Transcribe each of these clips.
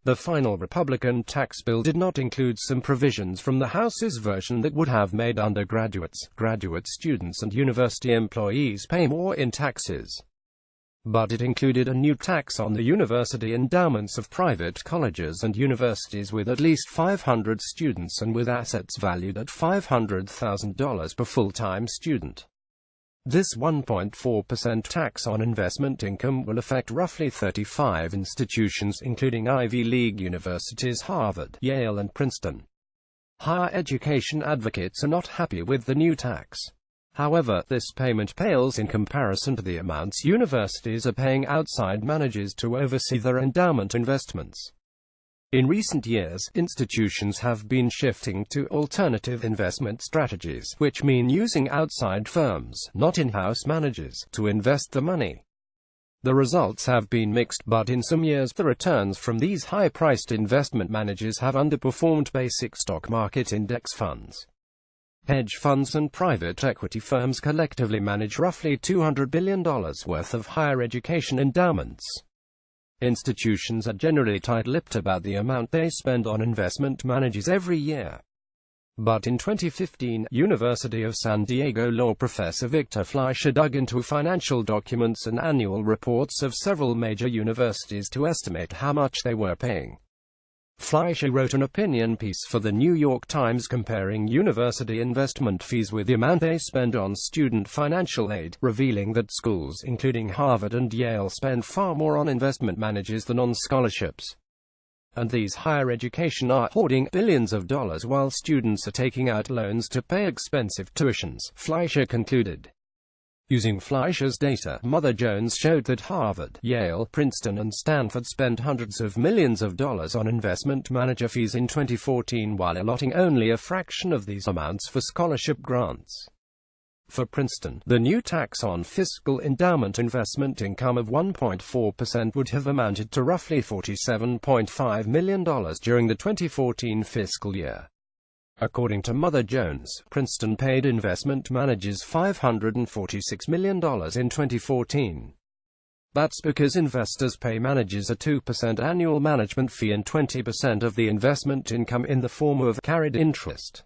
The final Republican tax bill did not include some provisions from the House's version that would have made undergraduates, graduate students and university employees pay more in taxes. But it included a new tax on the university endowments of private colleges and universities with at least 500 students and with assets valued at $500,000 per full-time student. This 1.4% tax on investment income will affect roughly 35 institutions, including Ivy League universities Harvard, Yale and Princeton. Higher education advocates are not happy with the new tax. However, this payment pales in comparison to the amounts universities are paying outside managers to oversee their endowment investments. In recent years, institutions have been shifting to alternative investment strategies, which mean using outside firms, not in-house managers, to invest the money. The results have been mixed, but in some years the returns from these high-priced investment managers have underperformed basic stock market index funds. Hedge funds and private equity firms collectively manage roughly $200 billion worth of higher education endowments. Institutions are generally tight-lipped about the amount they spend on investment managers every year. But in 2015, University of San Diego law professor Victor Fleischer dug into financial documents and annual reports of several major universities to estimate how much they were paying. Fleischer wrote an opinion piece for the New York Times comparing university investment fees with the amount they spend on student financial aid, revealing that schools, including Harvard and Yale, spend far more on investment managers than on scholarships. And these higher education are hoarding billions of dollars while students are taking out loans to pay expensive tuitions, Fleischer concluded. Using Fleischer's data, Mother Jones showed that Harvard, Yale, Princeton and Stanford spent hundreds of millions of dollars on investment manager fees in 2014 while allotting only a fraction of these amounts for scholarship grants. For Princeton, the new tax on fiscal endowment investment income of 1.4% would have amounted to roughly $47.5 million during the 2014 fiscal year. According to Mother Jones, Princeton paid investment managers $546 million in 2014. That's because investors pay managers a 2% annual management fee and 20% of the investment income in the form of carried interest.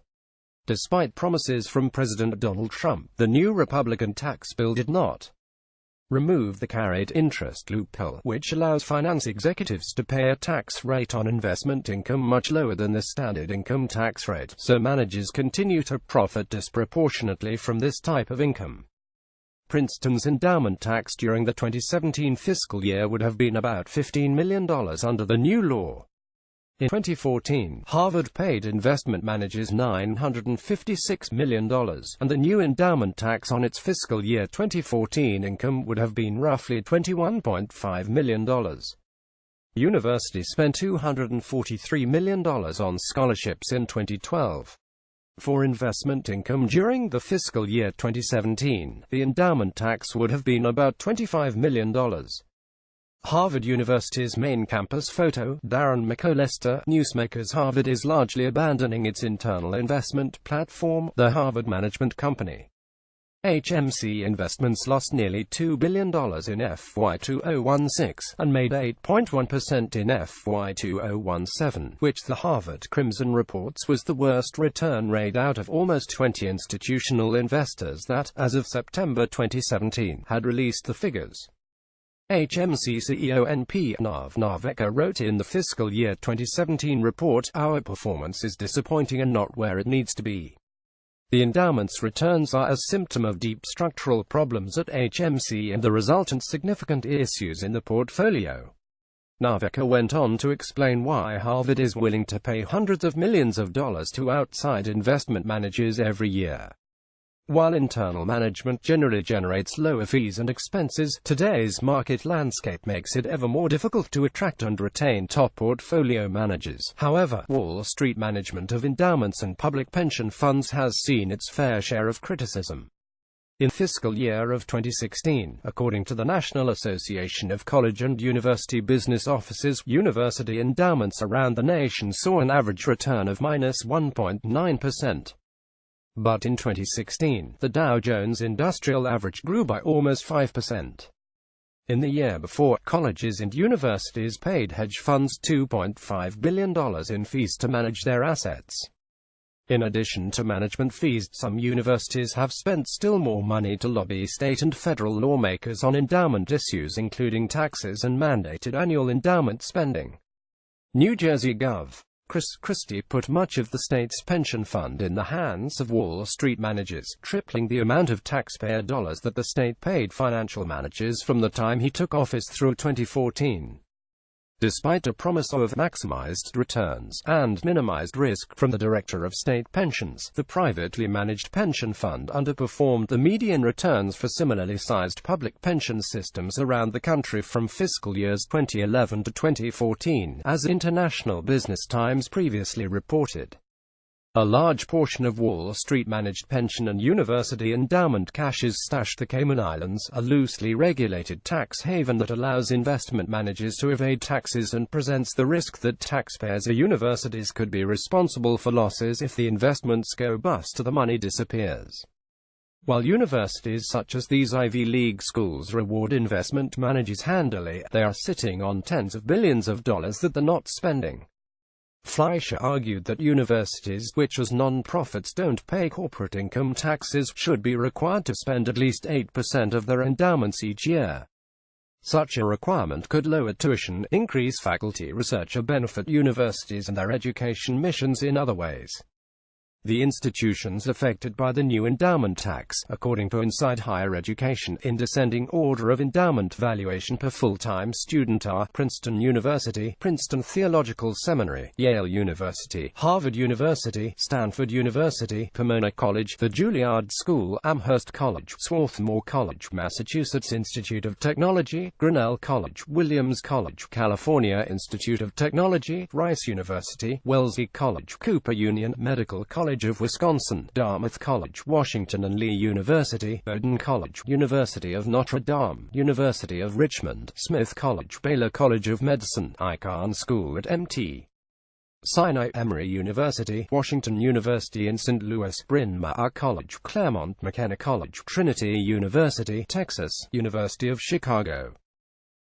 Despite promises from President Donald Trump, the new Republican tax bill did not remove the carried interest loophole, which allows finance executives to pay a tax rate on investment income much lower than the standard income tax rate, so managers continue to profit disproportionately from this type of income. Princeton's endowment tax during the 2017 fiscal year would have been about $15 million under the new law. In 2014, Harvard paid investment managers $956 million, and the new endowment tax on its fiscal year 2014 income would have been roughly $21.5 million. Universities spent $243 million on scholarships in 2012. For investment income during the fiscal year 2017, the endowment tax would have been about $25 million. Harvard University's main campus photo, Darren McAllister, newsmakers Harvard is largely abandoning its internal investment platform, the Harvard Management Company. HMC Investments lost nearly $2 billion in FY 2016, and made 8.1% in FY 2017, which the Harvard Crimson reports was the worst return rate out of almost 20 institutional investors that, as of September 2017, had released the figures. HMC CEO N.P. Narvekar wrote in the fiscal year 2017 report, "Our performance is disappointing and not where it needs to be. The endowment's returns are a symptom of deep structural problems at HMC and the resultant significant issues in the portfolio." Narvekar went on to explain why Harvard is willing to pay hundreds of millions of dollars to outside investment managers every year. While internal management generally generates lower fees and expenses, today's market landscape makes it ever more difficult to attract and retain top portfolio managers. However, Wall Street management of endowments and public pension funds has seen its fair share of criticism. In fiscal year of 2016, according to the National Association of College and University Business Officers, university endowments around the nation saw an average return of -1.9%. But in 2016, the Dow Jones Industrial Average grew by almost 5%. In the year before, colleges and universities paid hedge funds $2.5 billion in fees to manage their assets. In addition to management fees, some universities have spent still more money to lobby state and federal lawmakers on endowment issues, including taxes and mandated annual endowment spending. New Jersey Gov. Chris Christie put much of the state's pension fund in the hands of Wall Street managers, tripling the amount of taxpayer dollars that the state paid financial managers from the time he took office through 2014. Despite a promise of maximized returns and minimized risk from the Director of State Pensions, the privately managed pension fund underperformed the median returns for similarly sized public pension systems around the country from fiscal years 2011 to 2014, as International Business Times previously reported. A large portion of Wall Street-managed pension and university endowment cash is stashed in the Cayman Islands, a loosely regulated tax haven that allows investment managers to evade taxes and presents the risk that taxpayers or universities could be responsible for losses if the investments go bust or the money disappears. While universities such as these Ivy League schools reward investment managers handily, they are sitting on tens of billions of dollars that they're not spending. Fleischer argued that universities, which as non-profits don't pay corporate income taxes, should be required to spend at least 8% of their endowments each year. Such a requirement could lower tuition, increase faculty research, or benefit universities and their education missions in other ways. The institutions affected by the new endowment tax, according to Inside Higher Education, in descending order of endowment valuation per full-time student are Princeton University, Princeton Theological Seminary, Yale University, Harvard University, Stanford University, Pomona College, the Juilliard School, Amherst College, Swarthmore College, Massachusetts Institute of Technology, Grinnell College, Williams College, California Institute of Technology, Rice University, Wellesley College, Cooper Union Medical College of Wisconsin, Dartmouth College, Washington and Lee University, Bowdoin College, University of Notre Dame, University of Richmond, Smith College, Baylor College of Medicine, Icahn School at MT. Sinai Emory University, Washington University in St. Louis, Bryn Mawr College, Claremont McKenna College, Trinity University, Texas, University of Chicago.